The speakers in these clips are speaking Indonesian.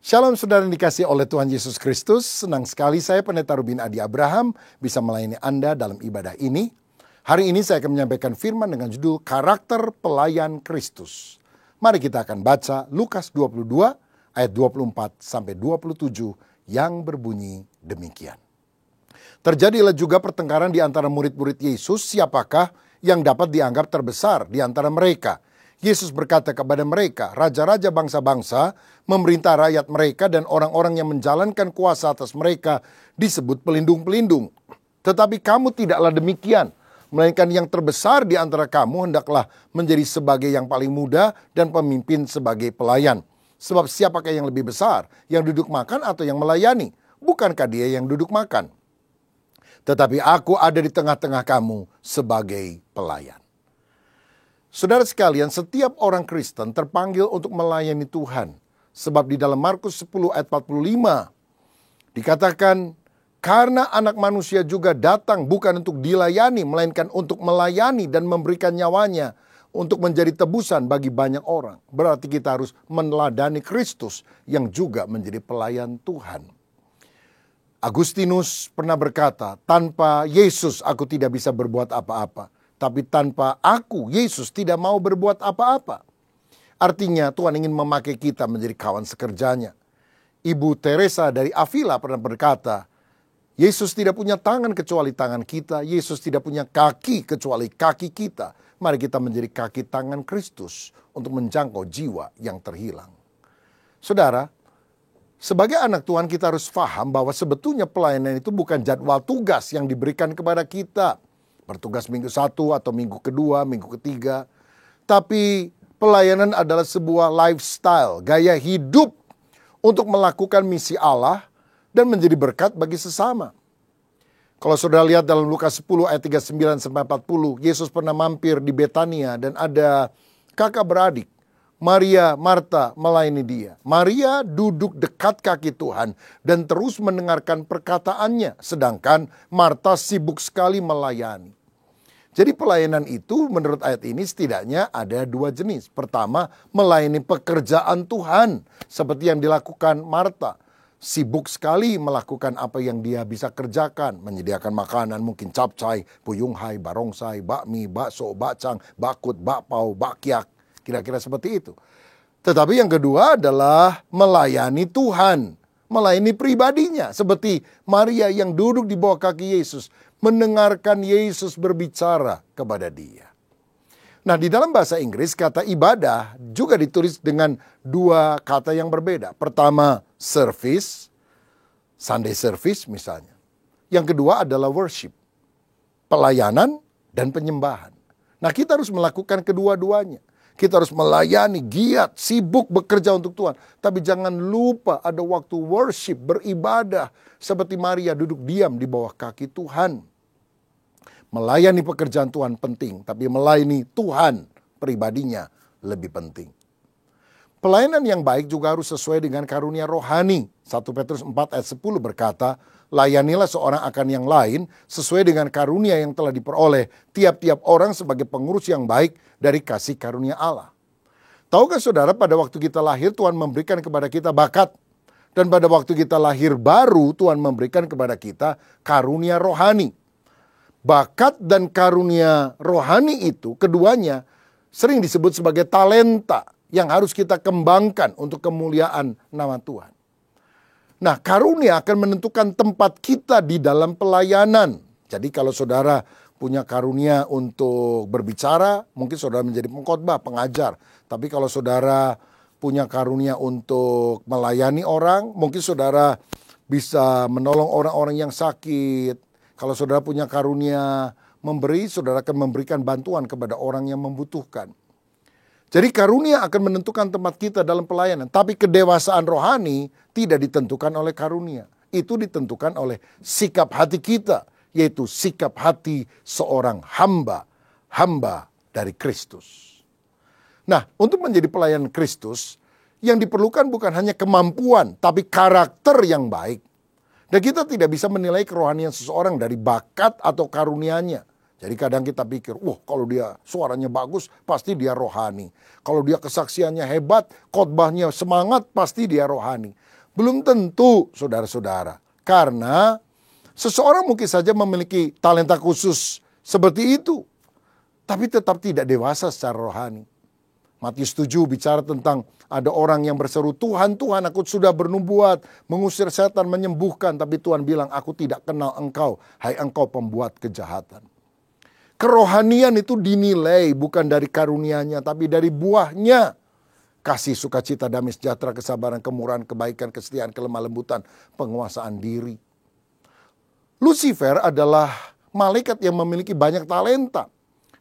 Shalom saudara yang dikasihi oleh Tuhan Yesus Kristus. Senang sekali saya Pendeta Rubin Adi Abraham bisa melayani Anda dalam ibadah ini. Hari ini saya akan menyampaikan firman dengan judul Karakter Pelayan Kristus. Mari kita akan baca Lukas 22 ayat 24 sampai 27 yang berbunyi demikian. Terjadilah juga pertengkaran di antara murid-murid Yesus, siapakah yang dapat dianggap terbesar di antara mereka. Yesus berkata kepada mereka, raja-raja bangsa-bangsa memerintah rakyat mereka dan orang-orang yang menjalankan kuasa atas mereka disebut pelindung-pelindung. Tetapi kamu tidaklah demikian, melainkan yang terbesar di antara kamu hendaklah menjadi sebagai yang paling muda dan pemimpin sebagai pelayan. Sebab siapakah yang lebih besar, yang duduk makan atau yang melayani? Bukankah dia yang duduk makan? Tetapi aku ada di tengah-tengah kamu sebagai pelayan. Saudara sekalian, setiap orang Kristen terpanggil untuk melayani Tuhan. Sebab di dalam Markus 10 ayat 45 dikatakan, karena anak manusia juga datang bukan untuk dilayani, melainkan untuk melayani dan memberikan nyawanya untuk menjadi tebusan bagi banyak orang. Berarti kita harus meneladani Kristus yang juga menjadi pelayan Tuhan. Agustinus pernah berkata, tanpa Yesus aku tidak bisa berbuat apa-apa. Tapi tanpa aku, Yesus tidak mau berbuat apa-apa. Artinya Tuhan ingin memakai kita menjadi kawan sekerjanya. Ibu Teresa dari Avila pernah berkata, Yesus tidak punya tangan kecuali tangan kita. Yesus tidak punya kaki kecuali kaki kita. Mari kita menjadi kaki tangan Kristus untuk menjangkau jiwa yang terhilang. Saudara, sebagai anak Tuhan kita harus paham bahwa sebetulnya pelayanan itu bukan jadwal tugas yang diberikan kepada kita. Bertugas minggu 1 atau minggu kedua, minggu ketiga. Tapi pelayanan adalah sebuah lifestyle, gaya hidup untuk melakukan misi Allah dan menjadi berkat bagi sesama. Kalau saudara lihat dalam Lukas 10 ayat 39 sampai 40, Yesus pernah mampir di Betania dan ada kakak beradik, Maria, Marta melayani dia. Maria duduk dekat kaki Tuhan dan terus mendengarkan perkataannya, sedangkan Marta sibuk sekali melayani. Jadi pelayanan itu menurut ayat ini setidaknya ada dua jenis. Pertama, melayani pekerjaan Tuhan seperti yang dilakukan Marta. Sibuk sekali melakukan apa yang dia bisa kerjakan. Menyediakan makanan mungkin capcay, puyunghai, barongsai, bakmi, bakso, bakcang, bakut, bakpao, bakyak. Kira-kira seperti itu. Tetapi yang kedua adalah melayani Tuhan. Melayani pribadinya. Seperti Maria yang duduk di bawah kaki Yesus. Mendengarkan Yesus berbicara kepada dia. Nah, di dalam bahasa Inggris kata ibadah juga ditulis dengan dua kata yang berbeda. Pertama, service, Sunday service misalnya. Yang kedua adalah worship, pelayanan dan penyembahan. Nah, kita harus melakukan kedua-duanya. Kita harus melayani, giat, sibuk bekerja untuk Tuhan. Tapi jangan lupa ada waktu worship, beribadah. Seperti Maria duduk diam di bawah kaki Tuhan. Melayani pekerjaan Tuhan penting, tapi melayani Tuhan pribadinya lebih penting. Pelayanan yang baik juga harus sesuai dengan karunia rohani. 1 Petrus 4 ayat 10 berkata, layanilah seorang akan yang lain sesuai dengan karunia yang telah diperoleh tiap-tiap orang sebagai pengurus yang baik dari kasih karunia Allah. Tahukah saudara, pada waktu kita lahir Tuhan memberikan kepada kita bakat. Dan pada waktu kita lahir baru Tuhan memberikan kepada kita karunia rohani. Bakat dan karunia rohani itu keduanya sering disebut sebagai talenta yang harus kita kembangkan untuk kemuliaan nama Tuhan. Nah, karunia akan menentukan tempat kita di dalam pelayanan. Jadi kalau saudara punya karunia untuk berbicara, mungkin saudara menjadi pengkhotbah, pengajar. Tapi kalau saudara punya karunia untuk melayani orang, mungkin saudara bisa menolong orang-orang yang sakit. Kalau saudara punya karunia memberi, saudara akan memberikan bantuan kepada orang yang membutuhkan. Jadi karunia akan menentukan tempat kita dalam pelayanan. Tapi kedewasaan rohani tidak ditentukan oleh karunia. Itu ditentukan oleh sikap hati kita. Yaitu sikap hati seorang hamba dari Kristus. Nah, untuk menjadi pelayan Kristus, yang diperlukan bukan hanya kemampuan, tapi karakter yang baik. Dan kita tidak bisa menilai kerohanian seseorang dari bakat atau karunianya. Jadi kadang kita pikir, wah kalau dia suaranya bagus, pasti dia rohani. Kalau dia kesaksiannya hebat, khotbahnya semangat, pasti dia rohani. Belum tentu, saudara-saudara. Karena seseorang mungkin saja memiliki talenta khusus seperti itu, tapi tetap tidak dewasa secara rohani. Matius 7 bicara tentang ada orang yang berseru, Tuhan, Tuhan, aku sudah bernubuat, mengusir setan, menyembuhkan. Tapi Tuhan bilang, aku tidak kenal engkau, hai engkau pembuat kejahatan. Kerohanian itu dinilai bukan dari karunia-Nya, tapi dari buahnya. Kasih, sukacita, damai sejahtera, kesabaran, kemurahan, kebaikan, kesetiaan, kelemah lembutan, penguasaan diri. Lucifer adalah malaikat yang memiliki banyak talenta.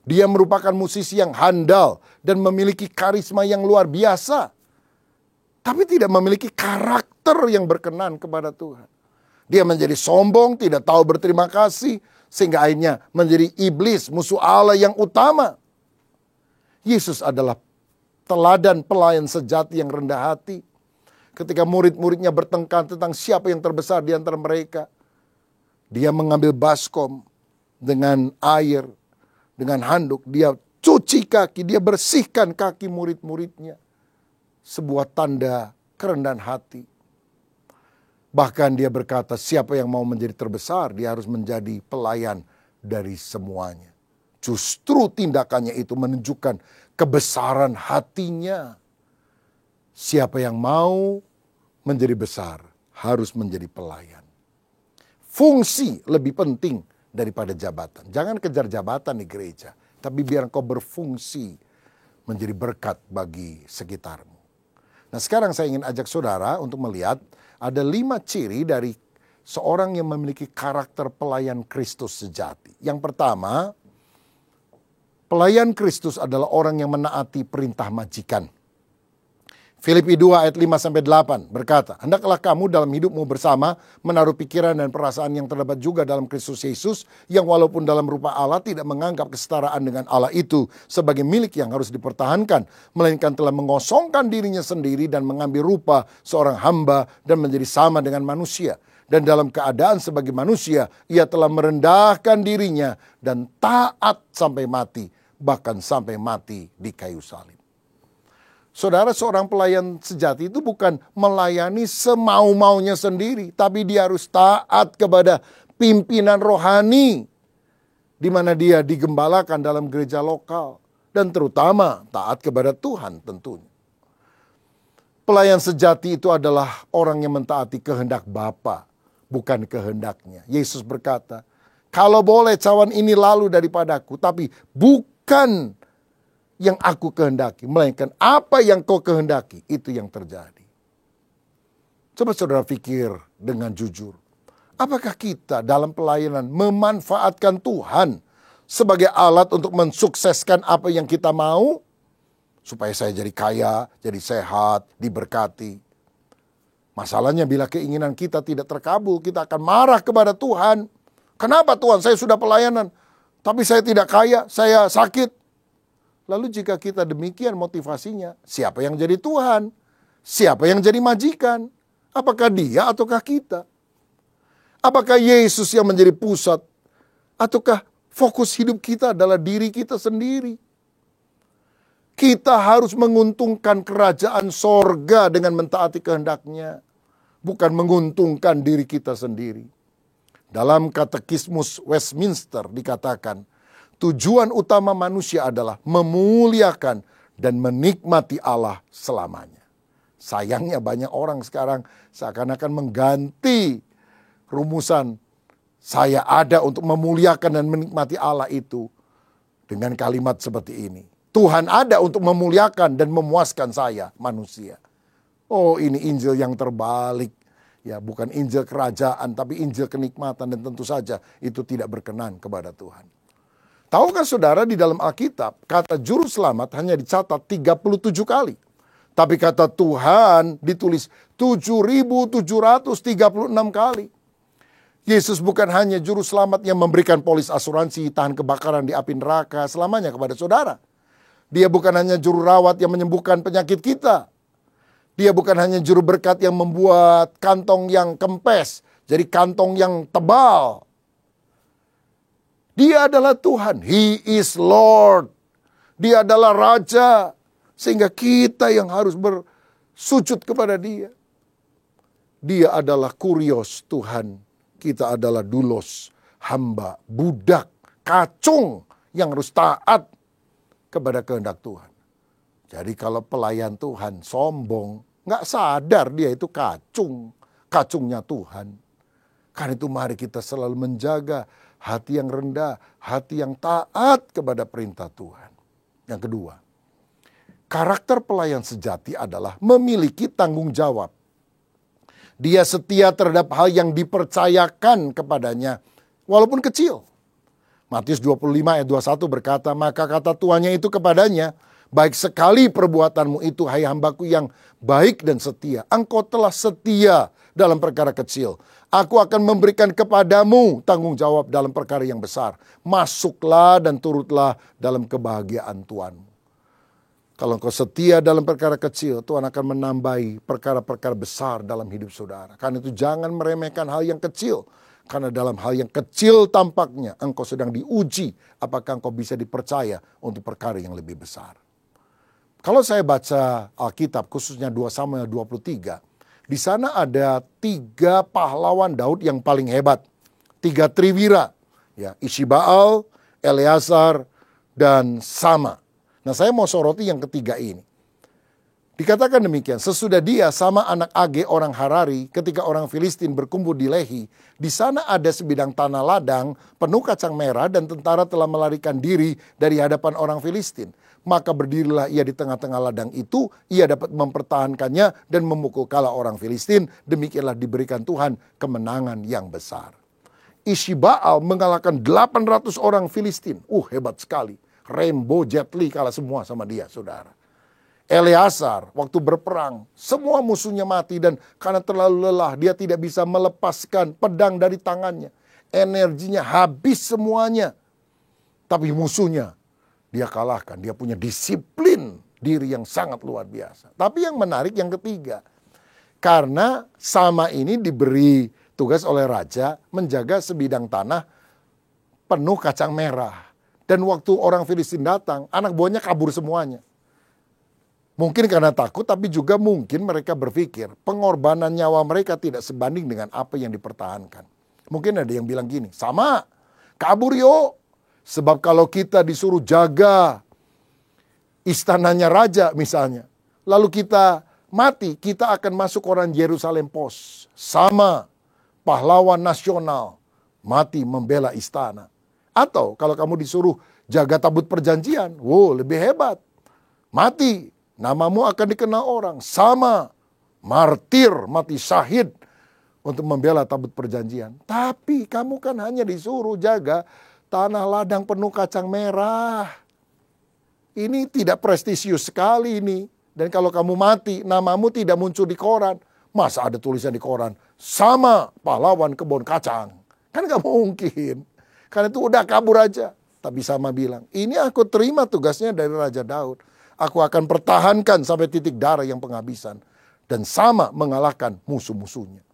Dia merupakan musisi yang handal dan memiliki karisma yang luar biasa. Tapi tidak memiliki karakter yang berkenan kepada Tuhan. Dia menjadi sombong, tidak tahu berterima kasih. Sehingga akhirnya menjadi iblis, musuh Allah yang utama. Yesus adalah teladan pelayan sejati yang rendah hati. Ketika murid-muridnya bertengkar tentang siapa yang terbesar di antara mereka. Dia mengambil baskom dengan air, dengan handuk. Dia cuci kaki, dia bersihkan kaki murid-muridnya. Sebuah tanda kerendahan hati. Bahkan dia berkata, siapa yang mau menjadi terbesar, dia harus menjadi pelayan dari semuanya. Justru tindakannya itu menunjukkan kebesaran hatinya. Siapa yang mau menjadi besar, harus menjadi pelayan. Fungsi lebih penting daripada jabatan. Jangan kejar jabatan di gereja, tapi biar engkau berfungsi menjadi berkat bagi sekitarmu. Nah, sekarang saya ingin ajak saudara untuk melihat ada 5 ciri dari seorang yang memiliki karakter pelayan Kristus sejati. Yang pertama, pelayan Kristus adalah orang yang menaati perintah majikan. Filipi 2 ayat 5-8 berkata, hendaklah kamu dalam hidupmu bersama menaruh pikiran dan perasaan yang terdapat juga dalam Kristus Yesus, yang walaupun dalam rupa Allah tidak menganggap kesetaraan dengan Allah itu sebagai milik yang harus dipertahankan, melainkan telah mengosongkan dirinya sendiri dan mengambil rupa seorang hamba dan menjadi sama dengan manusia. Dan dalam keadaan sebagai manusia, ia telah merendahkan dirinya dan taat sampai mati, bahkan sampai mati di kayu salib. Saudara, seorang pelayan sejati itu bukan melayani semau-maunya sendiri, tapi dia harus taat kepada pimpinan rohani, di mana dia digembalakan dalam gereja lokal, dan terutama taat kepada Tuhan tentunya. Pelayan sejati itu adalah orang yang mentaati kehendak Bapa, bukan kehendaknya. Yesus berkata, kalau boleh cawan ini lalu daripadaku, tapi bukan yang aku kehendaki, melainkan apa yang kau kehendaki, itu yang terjadi. Coba saudara pikir dengan jujur. Apakah kita dalam pelayanan memanfaatkan Tuhan sebagai alat untuk mensukseskan apa yang kita mau? Supaya saya jadi kaya, jadi sehat, diberkati. Masalahnya bila keinginan kita tidak terkabul, kita akan marah kepada Tuhan. Kenapa Tuhan, saya sudah pelayanan, tapi saya tidak kaya, saya sakit. Lalu jika kita demikian motivasinya, siapa yang jadi Tuhan? Siapa yang jadi majikan? Apakah dia ataukah kita? Apakah Yesus yang menjadi pusat? Ataukah fokus hidup kita adalah diri kita sendiri? Kita harus menguntungkan kerajaan sorga dengan mentaati kehendaknya, bukan menguntungkan diri kita sendiri. Dalam Katekismus Westminster dikatakan, tujuan utama manusia adalah memuliakan dan menikmati Allah selamanya. Sayangnya banyak orang sekarang seakan-akan mengganti rumusan saya ada untuk memuliakan dan menikmati Allah itu dengan kalimat seperti ini. Tuhan ada untuk memuliakan dan memuaskan saya, manusia. Oh, ini Injil yang terbalik. Ya, bukan Injil kerajaan, tapi Injil kenikmatan, dan tentu saja itu tidak berkenan kepada Tuhan. Tahukah saudara, di dalam Alkitab kata juru selamat hanya dicatat 37 kali. Tapi kata Tuhan ditulis 7.736 kali. Yesus bukan hanya juru selamat yang memberikan polis asuransi tahan kebakaran di api neraka selamanya kepada saudara. Dia bukan hanya juru rawat yang menyembuhkan penyakit kita. Dia bukan hanya juru berkat yang membuat kantong yang kempes jadi kantong yang tebal. Dia adalah Tuhan. He is Lord. Dia adalah Raja. Sehingga kita yang harus bersujud kepada Dia. Dia adalah Kurios, Tuhan. Kita adalah Dulos, hamba, budak, kacung yang harus taat kepada kehendak Tuhan. Jadi kalau pelayan Tuhan sombong, nggak sadar dia itu kacung, kacungnya Tuhan. Karena itu mari kita selalu menjaga hati yang rendah, hati yang taat kepada perintah Tuhan. Yang kedua, karakter pelayan sejati adalah memiliki tanggung jawab. Dia setia terhadap hal yang dipercayakan kepadanya, walaupun kecil. Matius 25 ayat 21 berkata, maka kata tuannya itu kepadanya, baik sekali perbuatanmu itu, hai hambaku yang baik dan setia. Engkau telah setia dalam perkara kecil. Aku akan memberikan kepadamu tanggung jawab dalam perkara yang besar. Masuklah dan turutlah dalam kebahagiaan Tuhanmu. Kalau engkau setia dalam perkara kecil, Tuhan akan menambahi perkara-perkara besar dalam hidup saudara. Karena itu jangan meremehkan hal yang kecil. Karena dalam hal yang kecil tampaknya engkau sedang diuji. Apakah engkau bisa dipercaya untuk perkara yang lebih besar. Kalau saya baca Alkitab khususnya 2 Samuel 23. Di sana ada 3 pahlawan Daud yang paling hebat. 3 triwira. Ya, Ishibaal, Eleazar, dan Sama. Nah, saya mau soroti yang ketiga ini. Dikatakan demikian, sesudah dia Sama anak Age orang Harari, ketika orang Filistin berkumpul di Lehi, di sana ada sebidang tanah ladang penuh kacang merah dan tentara telah melarikan diri dari hadapan orang Filistin. Maka berdirilah ia di tengah-tengah ladang itu, ia dapat mempertahankannya dan memukul kala orang Filistin, demikianlah diberikan Tuhan kemenangan yang besar. Ishibaal mengalahkan 800 orang Filistin. Hebat sekali. Rainbow Jet Li kalah semua sama dia, saudara. Eleazar waktu berperang, semua musuhnya mati dan karena terlalu lelah, dia tidak bisa melepaskan pedang dari tangannya. Energinya habis semuanya. Tapi musuhnya dia kalahkan, dia punya disiplin diri yang sangat luar biasa. Tapi yang menarik yang ketiga, karena Sama ini diberi tugas oleh raja menjaga sebidang tanah penuh kacang merah. Dan waktu orang Filistin datang, anak buahnya kabur semuanya. Mungkin karena takut, tapi juga mungkin mereka berpikir pengorbanan nyawa mereka tidak sebanding dengan apa yang dipertahankan. Mungkin ada yang bilang gini, Sama, kabur yuk. Sebab kalau kita disuruh jaga istananya raja misalnya, lalu kita mati, kita akan masuk orang Yerusalem Post. Sama, pahlawan nasional, mati membela istana. Atau kalau kamu disuruh jaga tabut perjanjian, lebih hebat. Mati, namamu akan dikenal orang. Sama, martir, mati syahid untuk membela tabut perjanjian. Tapi kamu kan hanya disuruh jaga tanah ladang penuh kacang merah. Ini tidak prestisius sekali ini. Dan kalau kamu mati, namamu tidak muncul di koran. Masa ada tulisan di koran, Sama pahlawan kebun kacang. Kan gak mungkin. Karena itu udah kabur aja. Tapi Sama bilang, ini aku terima tugasnya dari Raja Daud. Aku akan pertahankan sampai titik darah yang penghabisan. Dan Sama mengalahkan musuh-musuhnya.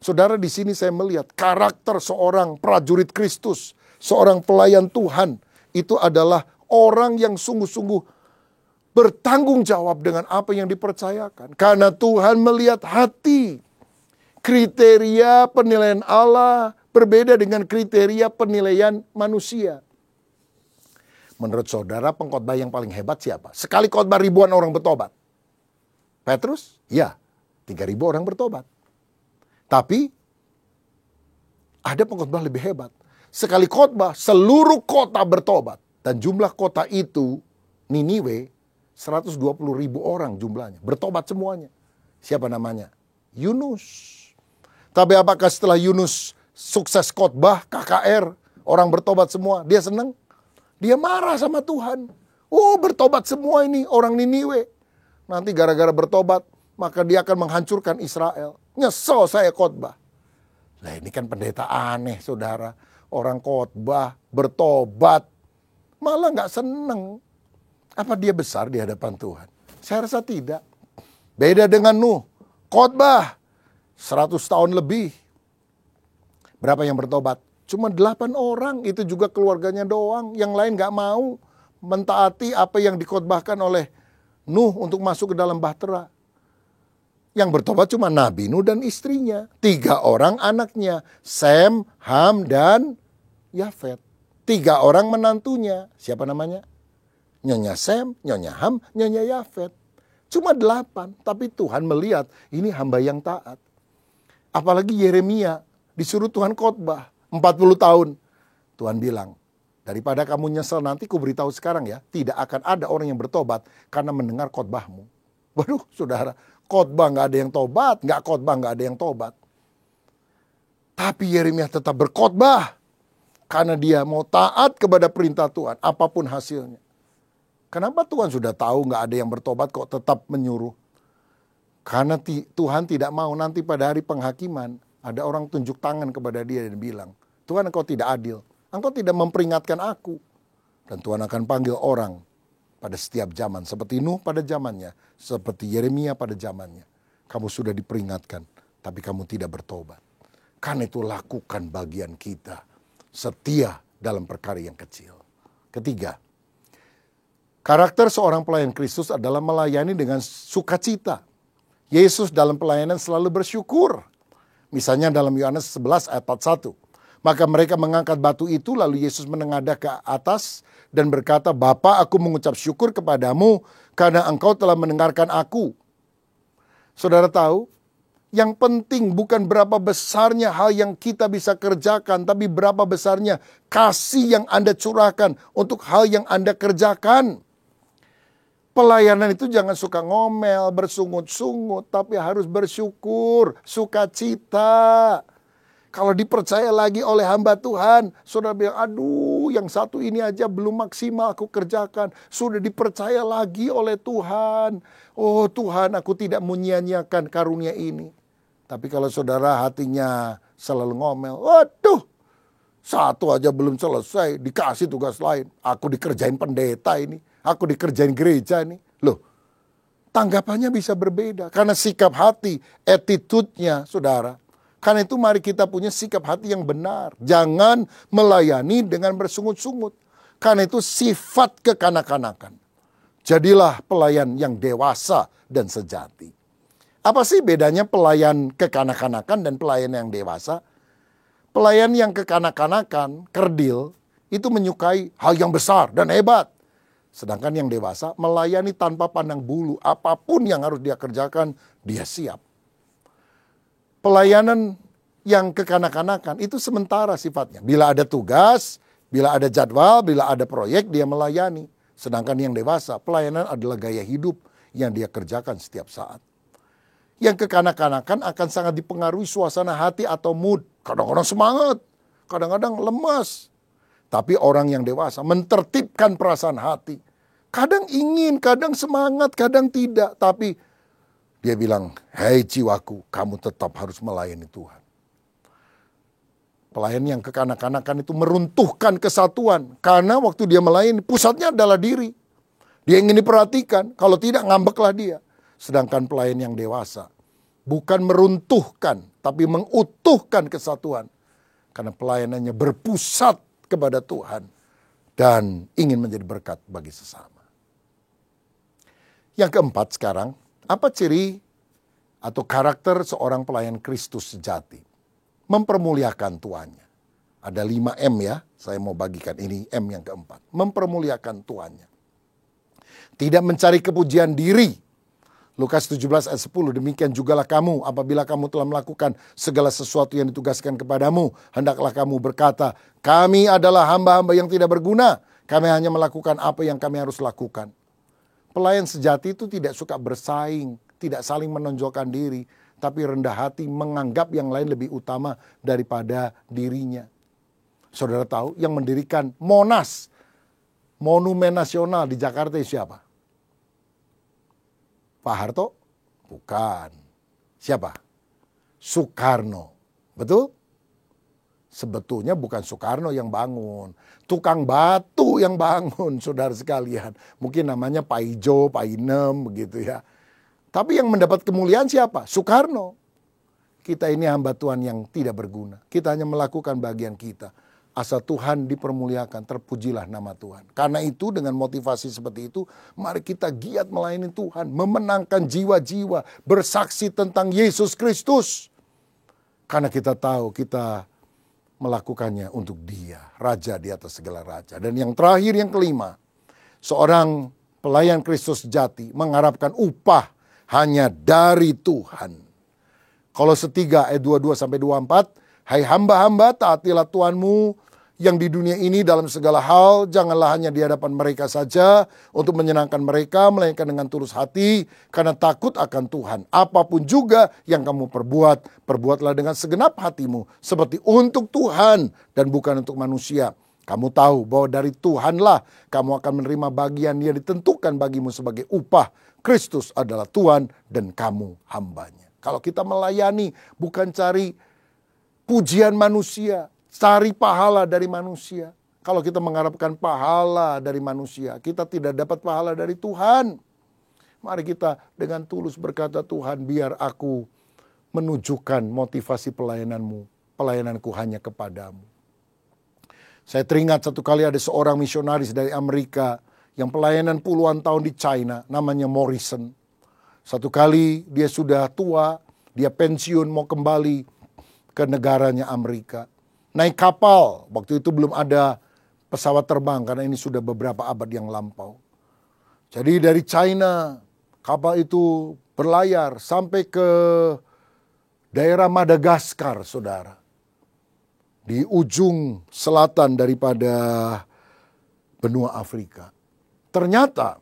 Saudara, di sini saya melihat karakter seorang prajurit Kristus. Seorang pelayan Tuhan. Itu adalah orang yang sungguh-sungguh bertanggung jawab dengan apa yang dipercayakan. Karena Tuhan melihat hati. Kriteria penilaian Allah berbeda dengan kriteria penilaian manusia. Menurut saudara, pengkhotbah yang paling hebat siapa? Sekali khotbah ribuan orang bertobat. Petrus? Ya, 3.000 orang bertobat. Tapi ada pengkhotbah lebih hebat. Sekali khotbah, seluruh kota bertobat. Dan jumlah kota itu, Niniwe, 120.000 orang jumlahnya. Bertobat semuanya. Siapa namanya? Yunus. Tapi apakah setelah Yunus sukses khotbah, KKR, orang bertobat semua, dia senang? Dia marah sama Tuhan. Bertobat semua ini orang Niniwe. Nanti gara-gara bertobat, maka dia akan menghancurkan Israel. Nyesel saya khotbah. Lah ini kan pendeta aneh, saudara. Orang khotbah, bertobat, malah gak senang. Apa dia besar di hadapan Tuhan? Saya rasa tidak. Beda dengan Nuh. Khotbah 100 tahun lebih. Berapa yang bertobat? Cuma 8 orang, itu juga keluarganya doang. Yang lain gak mau mentaati apa yang dikhotbahkan oleh Nuh untuk masuk ke dalam bahtera. Yang bertobat cuma Nabi Nuh dan istrinya. 3 orang anaknya, Sem, Ham, dan Yafet. 3 orang menantunya. Siapa namanya? Nyonya Sem, Nyonya Ham, Nyonya Yafet. Cuma 8, tapi Tuhan melihat ini hamba yang taat. Apalagi Yeremia, disuruh Tuhan khotbah 40 tahun. Tuhan bilang, daripada kamu nyesel nanti, ku beritahu sekarang ya, tidak akan ada orang yang bertobat karena mendengar khotbahmu. Waduh saudara, khotbah gak ada yang tobat, gak khotbah gak ada yang tobat. Tapi Yeremia tetap berkhotbah karena dia mau taat kepada perintah Tuhan, apapun hasilnya. Kenapa Tuhan sudah tahu gak ada yang bertobat kok tetap menyuruh? Karena Tuhan tidak mau nanti pada hari penghakiman ada orang tunjuk tangan kepada dia dan bilang, Tuhan engkau tidak adil, engkau tidak memperingatkan aku. Dan Tuhan akan panggil orang pada setiap zaman, seperti Nuh pada zamannya, seperti Yeremia pada zamannya. Kamu sudah diperingatkan, tapi kamu tidak bertobat. Karena itu lakukan bagian kita, setia dalam perkara yang kecil. Ketiga, karakter seorang pelayan Kristus adalah melayani dengan sukacita. Yesus dalam pelayanan selalu bersyukur. Misalnya dalam Yohanes 11 ayat 41. Maka mereka mengangkat batu itu, lalu Yesus menengadah ke atas dan berkata, Bapa, aku mengucap syukur kepadamu karena engkau telah mendengarkan aku. Saudara tahu, yang penting bukan berapa besarnya hal yang kita bisa kerjakan, tapi berapa besarnya kasih yang Anda curahkan untuk hal yang Anda kerjakan. Pelayanan itu jangan suka ngomel, bersungut-sungut, tapi harus bersyukur, sukacita. Kalau dipercaya lagi oleh hamba Tuhan, saudara bilang, aduh yang satu ini aja belum maksimal aku kerjakan. Sudah dipercaya lagi oleh Tuhan. Oh Tuhan, aku tidak menyia-nyiakan karunia ini. Tapi kalau saudara hatinya selalu ngomel, waduh satu aja belum selesai, dikasih tugas lain. Aku dikerjain pendeta ini. Aku dikerjain gereja nih. Loh, tanggapannya bisa berbeda. Karena sikap hati, attitude-nya, saudara. Karena itu mari kita punya sikap hati yang benar. Jangan melayani dengan bersungut-sungut. Karena itu sifat kekanak-kanakan. Jadilah pelayan yang dewasa dan sejati. Apa sih bedanya pelayan kekanak-kanakan dan pelayan yang dewasa? Pelayan yang kekanak-kanakan, kerdil, itu menyukai hal yang besar dan hebat. Sedangkan yang dewasa melayani tanpa pandang bulu. Apapun yang harus dia kerjakan, dia siap. Pelayanan yang kekanak-kanakan itu sementara sifatnya. Bila ada tugas, bila ada jadwal, bila ada proyek, dia melayani. Sedangkan yang dewasa, pelayanan adalah gaya hidup yang dia kerjakan setiap saat. Yang kekanak-kanakan akan sangat dipengaruhi suasana hati atau mood. Kadang-kadang semangat, kadang-kadang lemas. Tapi orang yang dewasa mentertibkan perasaan hati. Kadang ingin, kadang semangat, kadang tidak. Tapi dia bilang, hei jiwaku, kamu tetap harus melayani Tuhan. Pelayan yang kekanak-kanakan itu meruntuhkan kesatuan. Karena waktu dia melayani, pusatnya adalah diri. Dia ingin diperhatikan, kalau tidak ngambeklah dia. Sedangkan pelayan yang dewasa bukan meruntuhkan, tapi mengutuhkan kesatuan. Karena pelayanannya berpusat kepada Tuhan dan ingin menjadi berkat bagi sesama. Yang keempat sekarang, apa ciri atau karakter seorang pelayan Kristus sejati? Mempermuliakan tuannya. Ada 5 M ya, saya mau bagikan ini M yang keempat. Mempermuliakan tuannya. Tidak mencari kepujian diri. Lukas 17 ayat 10, demikian jugalah kamu apabila kamu telah melakukan segala sesuatu yang ditugaskan kepadamu. Hendaklah kamu berkata, kami adalah hamba-hamba yang tidak berguna. Kami hanya melakukan apa yang kami harus lakukan. Pelayan sejati itu tidak suka bersaing, tidak saling menonjolkan diri. Tapi rendah hati menganggap yang lain lebih utama daripada dirinya. Saudara tahu yang mendirikan Monas, Monumen Nasional di Jakarta siapa? Pak Harto? Bukan. Siapa? Soekarno. Betul? Sebetulnya bukan Soekarno yang bangun. Tukang batu yang bangun, saudara sekalian. Mungkin namanya Pak Ijo, Pak Inem, begitu ya. Tapi yang mendapat kemuliaan siapa? Soekarno. kita ini hamba Tuhan yang tidak berguna. Kita hanya melakukan bagian kita. Asal Tuhan dipermuliakan, terpujilah nama Tuhan. Karena itu dengan motivasi seperti itu, mari kita giat melayani Tuhan, memenangkan jiwa-jiwa, bersaksi tentang Yesus Kristus. Karena kita tahu kita melakukannya untuk Dia, Raja di atas segala raja. Dan yang terakhir, yang kelima, seorang pelayan Kristus sejati mengharapkan upah hanya dari Tuhan. Kolose 3 ayat 22-24, hai hamba-hamba, taatilah Tuhanmu yang di dunia ini dalam segala hal, janganlah hanya di hadapan mereka saja untuk menyenangkan mereka, melainkan dengan tulus hati, karena takut akan Tuhan. Apapun juga yang kamu perbuat, perbuatlah dengan segenap hatimu, seperti untuk Tuhan dan bukan untuk manusia. Kamu tahu bahwa dari Tuhanlah kamu akan menerima bagian yang ditentukan bagimu sebagai upah. Kristus adalah Tuhan dan kamu hambanya. Kalau kita melayani bukan cari pujian manusia, cari pahala dari manusia. Kalau kita mengharapkan pahala dari manusia, kita tidak dapat pahala dari Tuhan. Mari kita dengan tulus berkata, Tuhan, biar aku menunjukkan motivasi pelayananku hanya kepadamu. Saya teringat satu kali ada seorang misionaris dari Amerika yang pelayanan puluhan tahun di China, namanya Morrison. Satu kali dia sudah tua, dia pensiun mau kembali ke negaranya Amerika. Naik kapal, waktu itu belum ada pesawat terbang karena ini sudah beberapa abad yang lampau. Jadi dari China, kapal itu berlayar sampai ke daerah Madagaskar, saudara. Di ujung selatan daripada benua Afrika. Ternyata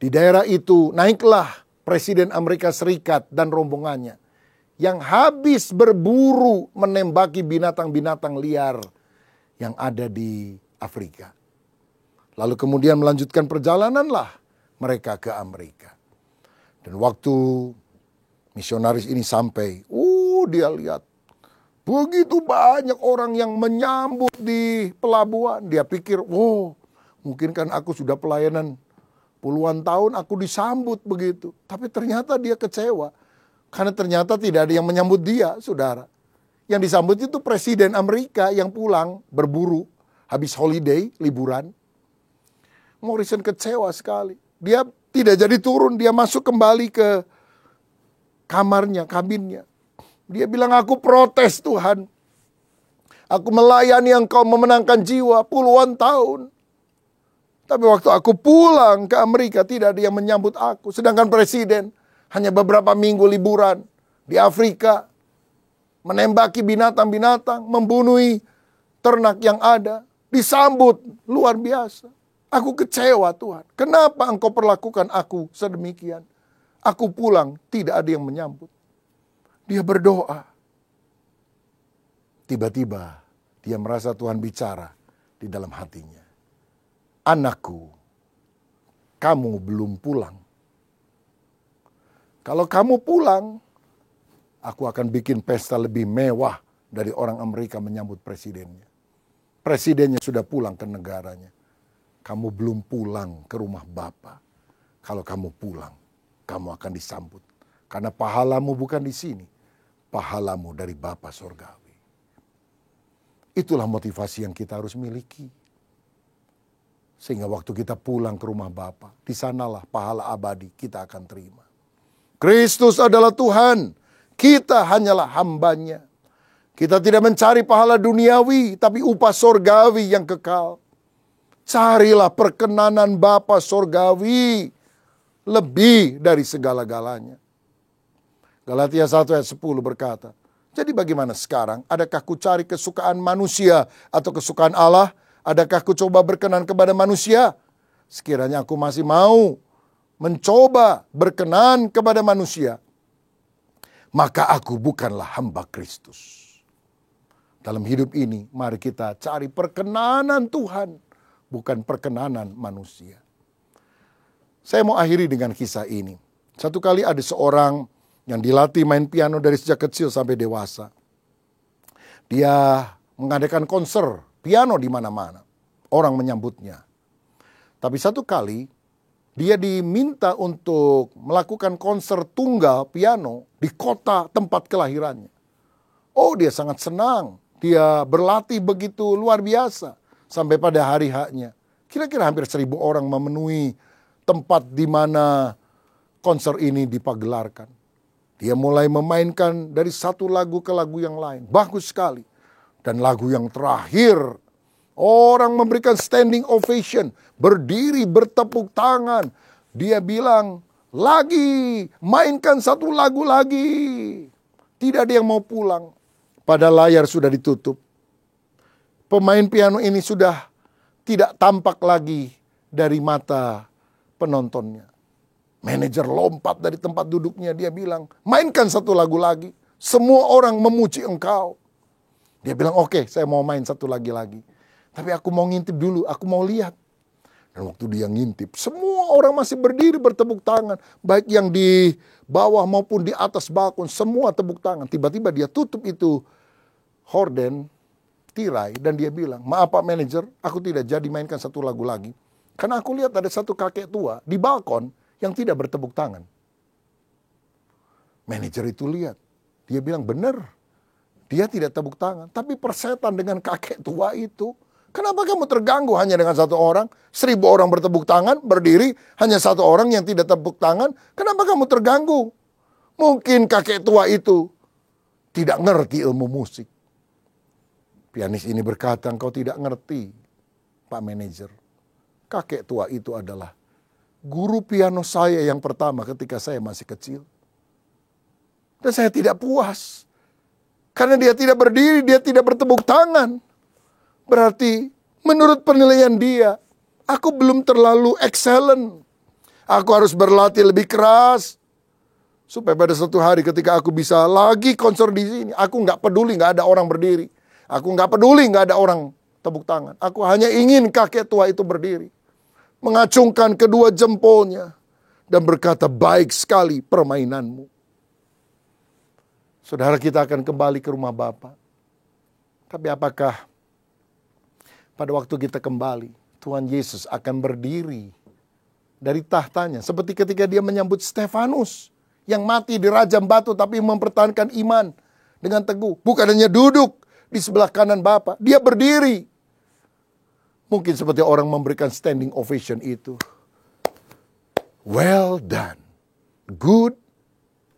di daerah itu naiklah Presiden Amerika Serikat dan rombongannya yang habis berburu menembaki binatang-binatang liar yang ada di Afrika. Lalu kemudian melanjutkan perjalananlah mereka ke Amerika. Dan waktu misionaris ini sampai, dia lihat begitu banyak orang yang menyambut di pelabuhan. Dia pikir, mungkin kan aku sudah pelayanan puluhan tahun aku disambut begitu. Tapi ternyata dia kecewa. Karena ternyata tidak ada yang menyambut dia, saudara. Yang disambut itu Presiden Amerika yang pulang berburu, habis holiday, liburan. Morrison kecewa sekali. Dia tidak jadi turun, dia masuk kembali ke kamarnya, kabinnya. Dia bilang, aku protes Tuhan. Aku melayani Engkau memenangkan jiwa puluhan tahun. Tapi waktu aku pulang ke Amerika tidak ada yang menyambut aku. Sedangkan Presiden hanya beberapa minggu liburan di Afrika, menembaki binatang-binatang, membunuh ternak yang ada, disambut luar biasa. Aku kecewa Tuhan. Kenapa Engkau perlakukan aku sedemikian? Aku pulang, tidak ada yang menyambut. Dia berdoa. Tiba-tiba dia merasa Tuhan bicara di dalam hatinya. Anakku, kamu belum pulang. Kalau kamu pulang, aku akan bikin pesta lebih mewah dari orang Amerika menyambut presidennya. Presidennya sudah pulang ke negaranya. Kamu belum pulang ke rumah Bapa. Kalau kamu pulang, kamu akan disambut. Karena pahalamu bukan di sini. Pahalamu dari Bapa Surgawi. Itulah motivasi yang kita harus miliki. Sehingga waktu kita pulang ke rumah Bapa, di sanalah pahala abadi kita akan terima. Kristus adalah Tuhan. Kita hanyalah hambanya. Kita tidak mencari pahala duniawi, tapi upah sorgawi yang kekal. Carilah perkenanan Bapa Sorgawi lebih dari segala-galanya. Galatia 1 ayat 10 berkata, jadi bagaimana sekarang? Adakah ku cari kesukaan manusia atau kesukaan Allah? Adakah ku coba berkenan kepada manusia? Sekiranya aku masih mau mencoba berkenan kepada manusia, maka aku bukanlah hamba Kristus. Dalam hidup ini, mari kita cari perkenanan Tuhan, bukan perkenanan manusia. Saya mau akhiri dengan kisah ini. Satu kali ada seorang yang dilatih main piano dari sejak kecil sampai dewasa. Dia mengadakan konser piano di mana-mana. Orang menyambutnya. Tapi satu kali Dia diminta untuk melakukan konser tunggal piano di kota tempat kelahirannya. Oh, dia sangat senang. Dia berlatih begitu luar biasa. Sampai pada hari haknya. Kira-kira hampir 1.000 orang memenuhi tempat di mana konser ini dipagelarkan. Dia mulai memainkan dari satu lagu ke lagu yang lain. Bagus sekali. Dan lagu yang terakhir, orang memberikan standing ovation. Berdiri, bertepuk tangan. Dia bilang, lagi, mainkan satu lagu lagi. Tidak ada yang mau pulang. Pada layar sudah ditutup. Pemain piano ini sudah tidak tampak lagi dari mata penontonnya. Manajer lompat dari tempat duduknya. Dia bilang, mainkan satu lagu lagi. Semua orang memuji engkau. Dia bilang, oke, saya mau main satu lagi. Tapi aku mau ngintip dulu, aku mau lihat. Dan waktu dia ngintip, semua orang masih berdiri bertepuk tangan. Baik yang di bawah maupun di atas balkon, semua tepuk tangan. Tiba-tiba dia tutup itu horden, tirai, dan dia bilang, maaf Pak Manajer, aku tidak jadi mainkan satu lagu lagi. Karena aku lihat ada satu kakek tua di balkon yang tidak bertepuk tangan. Manajer itu lihat, dia bilang benar, dia tidak tepuk tangan. Tapi persetan dengan kakek tua itu, kenapa kamu terganggu hanya dengan satu orang? 1.000 orang bertepuk tangan, berdiri, hanya satu orang yang tidak tepuk tangan. Kenapa kamu terganggu? Mungkin kakek tua itu tidak ngerti ilmu musik. Pianis ini berkata, engkau tidak ngerti, Pak Manajer. Kakek tua itu adalah guru piano saya yang pertama ketika saya masih kecil. Dan saya tidak puas. Karena dia tidak berdiri, dia tidak bertepuk tangan. Berarti menurut penilaian dia, aku belum terlalu excellent. Aku harus berlatih lebih keras. Supaya pada suatu hari ketika aku bisa lagi konser di sini, aku nggak peduli nggak ada orang berdiri. Aku nggak peduli nggak ada orang tepuk tangan. Aku hanya ingin kakek tua itu berdiri. Mengacungkan kedua jempolnya. Dan berkata, baik sekali permainanmu. Saudara, kita akan kembali ke rumah Bapa. Tapi apakah pada waktu kita kembali, Tuhan Yesus akan berdiri dari tahtanya. Seperti ketika dia menyambut Stefanus yang mati di rajam batu tapi mempertahankan iman dengan teguh. Bukan hanya duduk di sebelah kanan Bapa, dia berdiri. Mungkin seperti orang memberikan standing ovation itu. Well done, good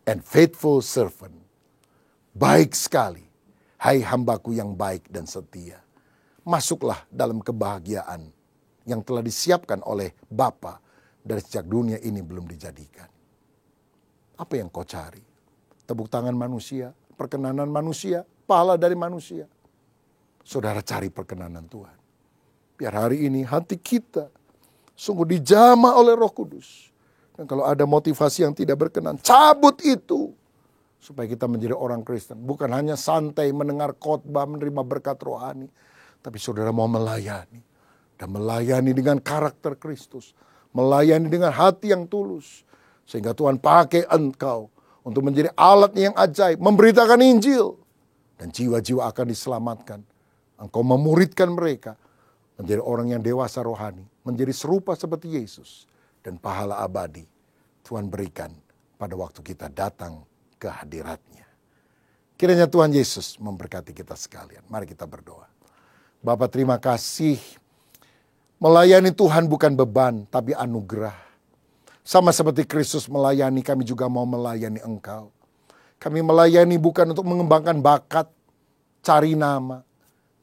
and faithful servant. Baik sekali, hai hambaku yang baik dan setia. Masuklah dalam kebahagiaan yang telah disiapkan oleh Bapa dari sejak dunia ini belum dijadikan. Apa yang kau cari? Tepuk tangan manusia, perkenanan manusia, pahala dari manusia. Saudara, cari perkenanan Tuhan. Biar hari ini hati kita sungguh dijamah oleh Roh Kudus. Dan kalau ada motivasi yang tidak berkenan, cabut itu. Supaya kita menjadi orang Kristen. Bukan hanya santai mendengar khotbah, menerima berkat rohani. Tapi saudara mau melayani. Dan melayani dengan karakter Kristus. Melayani dengan hati yang tulus. Sehingga Tuhan pakai engkau untuk menjadi alat yang ajaib. Memberitakan Injil. Dan jiwa-jiwa akan diselamatkan. Engkau memuridkan mereka. Menjadi orang yang dewasa rohani. Menjadi serupa seperti Yesus. Dan pahala abadi Tuhan berikan pada waktu kita datang ke hadiratnya. Kiranya Tuhan Yesus memberkati kita sekalian. Mari kita berdoa. Bapa, terima kasih. Melayani Tuhan bukan beban, tapi anugerah. Sama seperti Kristus melayani, kami juga mau melayani Engkau. Kami melayani bukan untuk mengembangkan bakat, cari nama,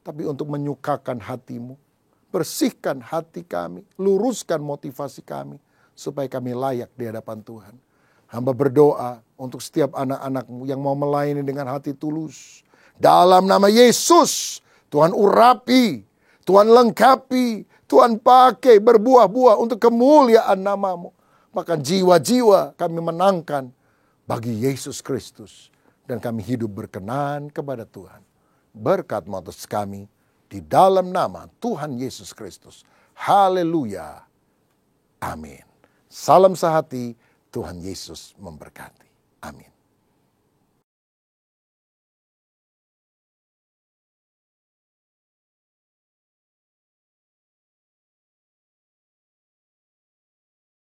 tapi untuk menyukakan hati-Mu. Bersihkan hati kami, luruskan motivasi kami, supaya kami layak di hadapan Tuhan. Hamba berdoa untuk setiap anak-anak-Mu yang mau melayani dengan hati tulus. Dalam nama Yesus, Tuhan urapi, Tuhan lengkapi, Tuhan pakai berbuah-buah untuk kemuliaan nama-Mu. Bahkan jiwa-jiwa kami menangkan bagi Yesus Kristus. Dan kami hidup berkenan kepada Tuhan. Berkat-Mu atas kami di dalam nama Tuhan Yesus Kristus. Haleluya. Amin. Salam sehati. Tuhan Yesus memberkati. Amin.